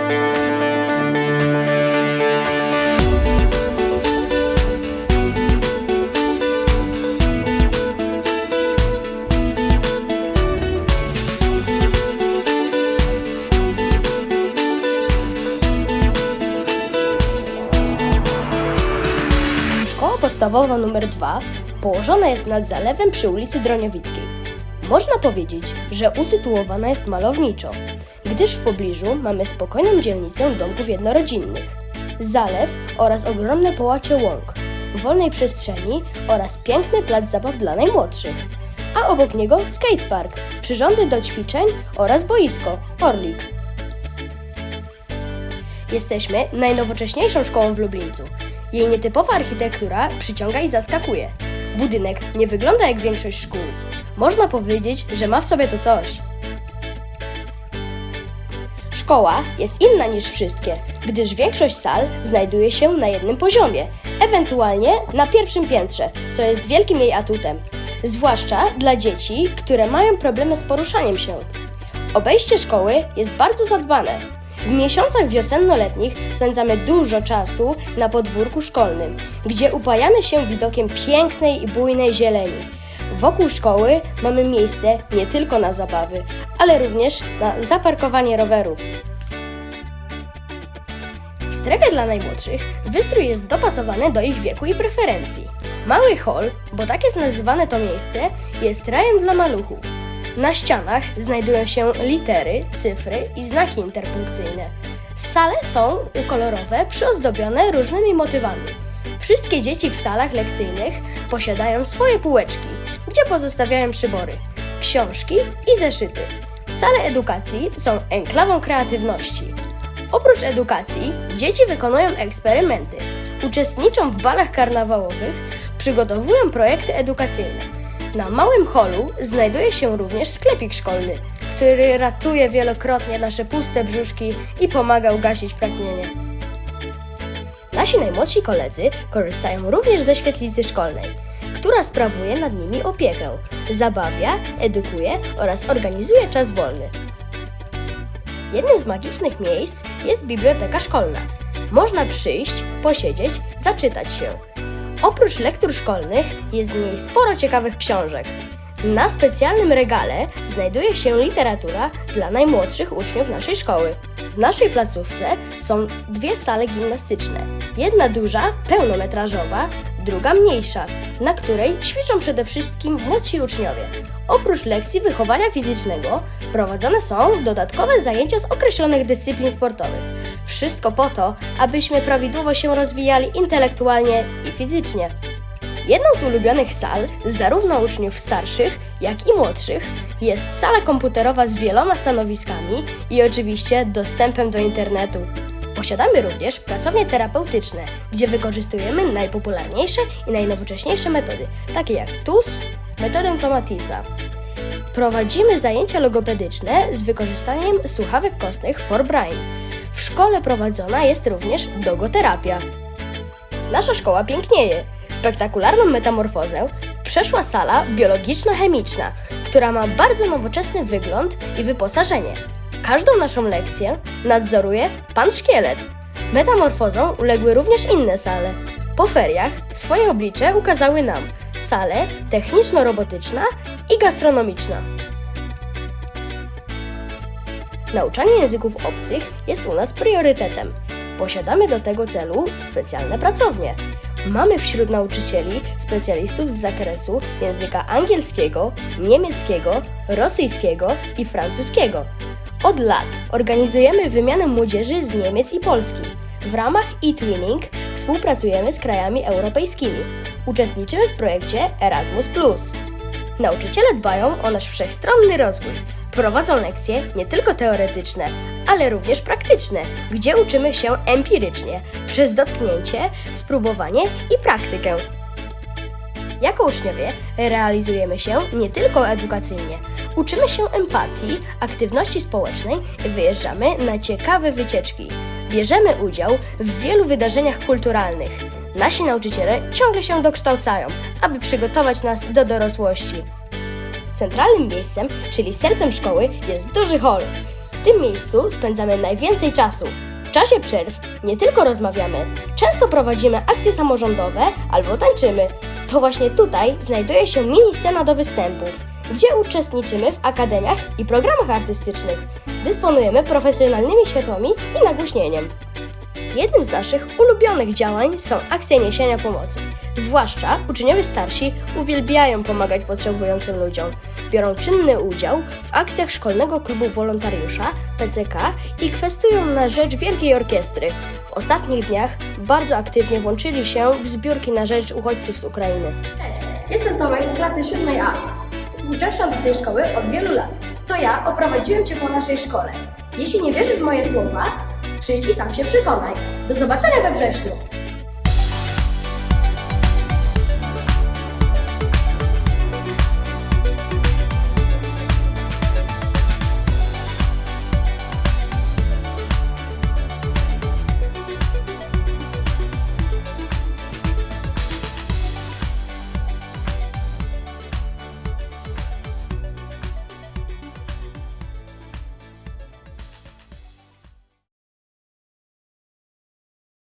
Szkoła podstawowa nr 2 położona jest nad zalewem przy ulicy Droniowickiej. Można powiedzieć, że usytuowana jest malowniczo, gdyż w pobliżu mamy spokojną dzielnicę domków jednorodzinnych, zalew oraz ogromne połacie łąk, wolnej przestrzeni oraz piękny plac zabaw dla najmłodszych, a obok niego skatepark, przyrządy do ćwiczeń oraz boisko, Orlik. Jesteśmy najnowocześniejszą szkołą w Lublińcu. Jej nietypowa architektura przyciąga i zaskakuje. Budynek nie wygląda jak większość szkół. Można powiedzieć, że ma w sobie to coś. Szkoła jest inna niż wszystkie, gdyż większość sal znajduje się na jednym poziomie, ewentualnie na pierwszym piętrze, co jest wielkim jej atutem. Zwłaszcza dla dzieci, które mają problemy z poruszaniem się. Obejście szkoły jest bardzo zadbane. W miesiącach wiosenno-letnich spędzamy dużo czasu na podwórku szkolnym, gdzie upajamy się widokiem pięknej i bujnej zieleni. Wokół szkoły mamy miejsce nie tylko na zabawy, ale również na zaparkowanie rowerów. W strefie dla najmłodszych wystrój jest dopasowany do ich wieku i preferencji. Mały hol, bo tak jest nazywane to miejsce, jest rajem dla maluchów. Na ścianach znajdują się litery, cyfry i znaki interpunkcyjne. Sale są kolorowe, przyozdobione różnymi motywami. Wszystkie dzieci w salach lekcyjnych posiadają swoje półeczki, gdzie pozostawiają przybory, książki i zeszyty. Sale edukacji są enklawą kreatywności. Oprócz edukacji, dzieci wykonują eksperymenty, uczestniczą w balach karnawałowych, przygotowują projekty edukacyjne. Na małym holu znajduje się również sklepik szkolny, który ratuje wielokrotnie nasze puste brzuszki i pomaga ugasić pragnienie. Nasi najmłodsi koledzy korzystają również ze świetlicy szkolnej, która sprawuje nad nimi opiekę, zabawia, edukuje oraz organizuje czas wolny. Jednym z magicznych miejsc jest biblioteka szkolna. Można przyjść, posiedzieć, zaczytać się. Oprócz lektur szkolnych jest w niej sporo ciekawych książek. Na specjalnym regale znajduje się literatura dla najmłodszych uczniów naszej szkoły. W naszej placówce są dwie sale gimnastyczne. Jedna duża, pełnometrażowa, druga mniejsza, na której ćwiczą przede wszystkim młodsi uczniowie. Oprócz lekcji wychowania fizycznego prowadzone są dodatkowe zajęcia z określonych dyscyplin sportowych. Wszystko po to, abyśmy prawidłowo się rozwijali intelektualnie i fizycznie. Jedną z ulubionych sal, zarówno uczniów starszych, jak i młodszych, jest sala komputerowa z wieloma stanowiskami i oczywiście dostępem do internetu. Posiadamy również pracownie terapeutyczne, gdzie wykorzystujemy najpopularniejsze i najnowocześniejsze metody, takie jak TUS, metodę Tomatisa. Prowadzimy zajęcia logopedyczne z wykorzystaniem słuchawek kostnych For Brain. W szkole prowadzona jest również dogoterapia. Nasza szkoła pięknieje. Spektakularną metamorfozę przeszła sala biologiczno-chemiczna, która ma bardzo nowoczesny wygląd i wyposażenie. Każdą naszą lekcję nadzoruje Pan Szkielet. Metamorfozą uległy również inne sale. Po feriach swoje oblicze ukazały nam sale techniczno-robotyczna i gastronomiczna. Nauczanie języków obcych jest u nas priorytetem. Posiadamy do tego celu specjalne pracownie. Mamy wśród nauczycieli specjalistów z zakresu języka angielskiego, niemieckiego, rosyjskiego i francuskiego. Od lat organizujemy wymianę młodzieży z Niemiec i Polski. W ramach e-twinning współpracujemy z krajami europejskimi. Uczestniczymy w projekcie Erasmus+. Nauczyciele dbają o nasz wszechstronny rozwój. Prowadzą lekcje nie tylko teoretyczne, ale również praktyczne, gdzie uczymy się empirycznie, przez dotknięcie, spróbowanie i praktykę. Jako uczniowie realizujemy się nie tylko edukacyjnie. Uczymy się empatii, aktywności społecznej i wyjeżdżamy na ciekawe wycieczki. Bierzemy udział w wielu wydarzeniach kulturalnych. Nasi nauczyciele ciągle się dokształcają, aby przygotować nas do dorosłości. Centralnym miejscem, czyli sercem szkoły, jest duży hol. W tym miejscu spędzamy najwięcej czasu. W czasie przerw nie tylko rozmawiamy, często prowadzimy akcje samorządowe albo tańczymy. To właśnie tutaj znajduje się mini scena do występów, gdzie uczestniczymy w akademiach i programach artystycznych. Dysponujemy profesjonalnymi światłami i nagłośnieniem. Jednym z naszych ulubionych działań są akcje niesienia pomocy. Zwłaszcza uczniowie starsi uwielbiają pomagać potrzebującym ludziom. Biorą czynny udział w akcjach Szkolnego Klubu Wolontariusza, PCK i kwestują na rzecz Wielkiej Orkiestry. W ostatnich dniach bardzo aktywnie włączyli się w zbiórki na rzecz uchodźców z Ukrainy. Cześć, jestem Tomek z klasy 7A. Uczęszczam do tej szkoły od wielu lat. To ja oprowadziłem Cię po naszej szkole. Jeśli nie wierzysz w moje słowa, przyjdź i sam się przekonaj. Do zobaczenia we wrześniu!